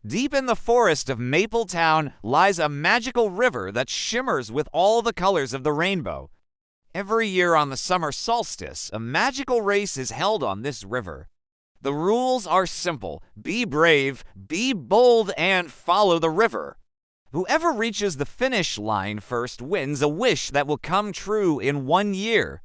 Deep in the forest of Mapletown lies a magical river that shimmers with all the colors of the rainbow. Every year on the summer solstice, a magical race is held on this river. The rules are simple: be brave, be bold, and follow the river. Whoever reaches the finish line first wins a wish that will come true in 1 year.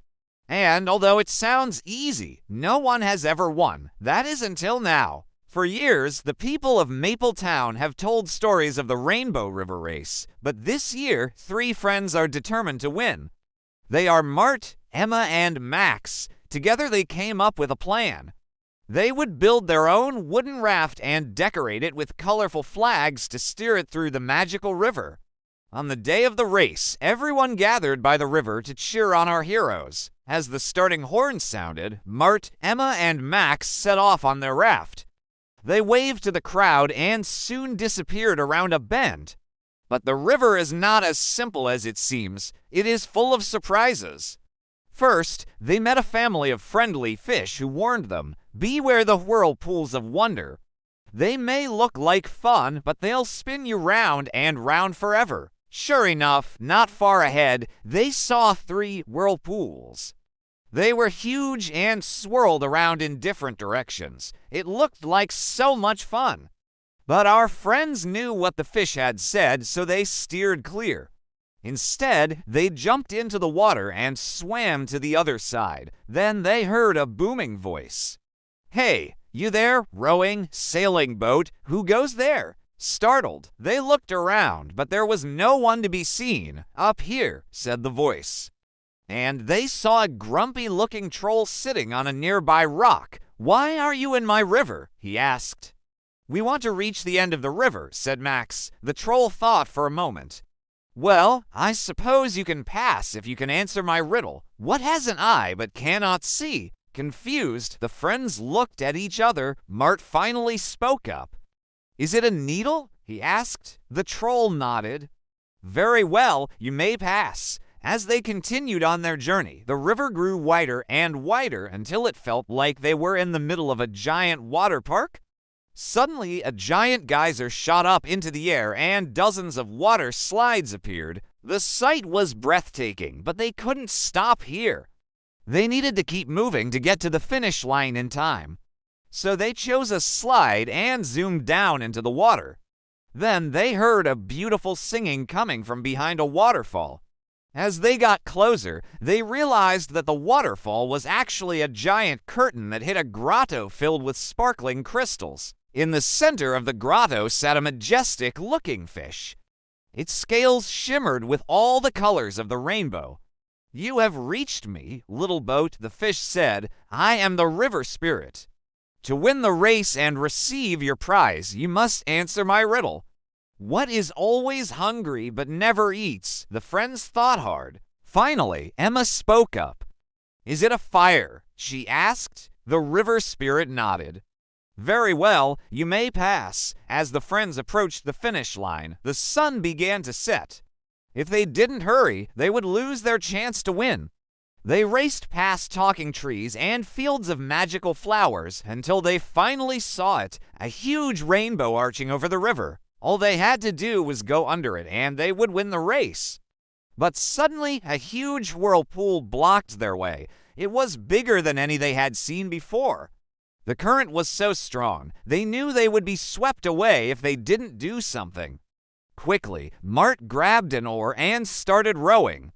And although it sounds easy, no one has ever won. That is until now. For years, the people of Mapletown have told stories of the Rainbow River Race, but this year, 3 friends are determined to win. They are Mart, Emma, and Max. Together they came up with a plan. They would build their own wooden raft and decorate it with colorful flags to steer it through the magical river. On the day of the race, everyone gathered by the river to cheer on our heroes. As the starting horn sounded, Mart, Emma, and Max set off on their raft. They waved to the crowd and soon disappeared around a bend. But the river is not as simple as it seems. It is full of surprises. First, they met a family of friendly fish who warned them, "Beware the whirlpools of wonder. They may look like fun, but they'll spin you round and round forever." Sure enough, not far ahead, they saw 3 whirlpools. They were huge and swirled around in different directions. It looked like so much fun. But our friends knew what the fish had said, so they steered clear. Instead, they jumped into the water and swam to the other side. Then they heard a booming voice. "Hey, you there, rowing, sailing boat? Who goes there?" Startled, they looked around, but there was no one to be seen. "Up here," said the voice. And they saw a grumpy-looking troll sitting on a nearby rock. "Why are you in my river?" he asked. "We want to reach the end of the river," said Max. The troll thought for a moment. "Well, I suppose you can pass if you can answer my riddle. What has an eye but cannot see?" Confused, the friends looked at each other. Mart finally spoke up. "Is it a needle?" he asked. The troll nodded. "Very well, you may pass." As they continued on their journey, the river grew wider and wider until it felt like they were in the middle of a giant water park. Suddenly, a giant geyser shot up into the air and dozens of water slides appeared. The sight was breathtaking, but they couldn't stop here. They needed to keep moving to get to the finish line in time. So they chose a slide and zoomed down into the water. Then they heard a beautiful singing coming from behind a waterfall. As they got closer, they realized that the waterfall was actually a giant curtain that hid a grotto filled with sparkling crystals. In the center of the grotto sat a majestic-looking fish. Its scales shimmered with all the colors of the rainbow. "You have reached me, little boat," the fish said. "I am the river spirit. To win the race and receive your prize, you must answer my riddle. What is always hungry but never eats?" The friends thought hard. Finally, Emma spoke up. "Is it a fire?" she asked. The river spirit nodded. "Very well, you may pass." As the friends approached the finish line, the sun began to set. If they didn't hurry, they would lose their chance to win. They raced past talking trees and fields of magical flowers until they finally saw it, a huge rainbow arching over the river. All they had to do was go under it, and they would win the race. But suddenly, a huge whirlpool blocked their way. It was bigger than any they had seen before. The current was so strong, they knew they would be swept away if they didn't do something. Quickly, Mart grabbed an oar and started rowing.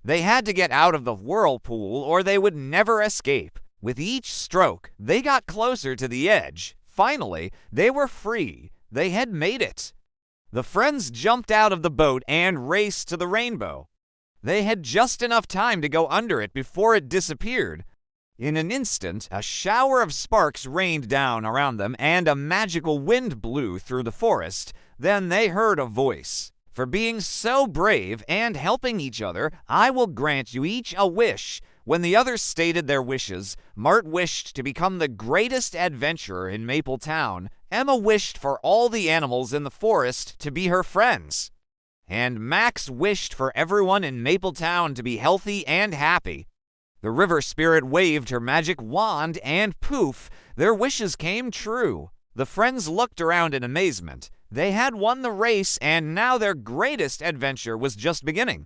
They had to get out of the whirlpool or they would never escape. With each stroke, they got closer to the edge. Finally, they were free. They had made it. The friends jumped out of the boat and raced to the rainbow. They had just enough time to go under it before it disappeared. In an instant, a shower of sparks rained down around them and a magical wind blew through the forest. Then they heard a voice. "For being so brave and helping each other, I will grant you each a wish." When the others stated their wishes, Mart wished to become the greatest adventurer in Mapletown. Emma wished for all the animals in the forest to be her friends. And Max wished for everyone in Mapletown to be healthy and happy. The river spirit waved her magic wand and poof, their wishes came true. The friends looked around in amazement. They had won the race, and now their greatest adventure was just beginning.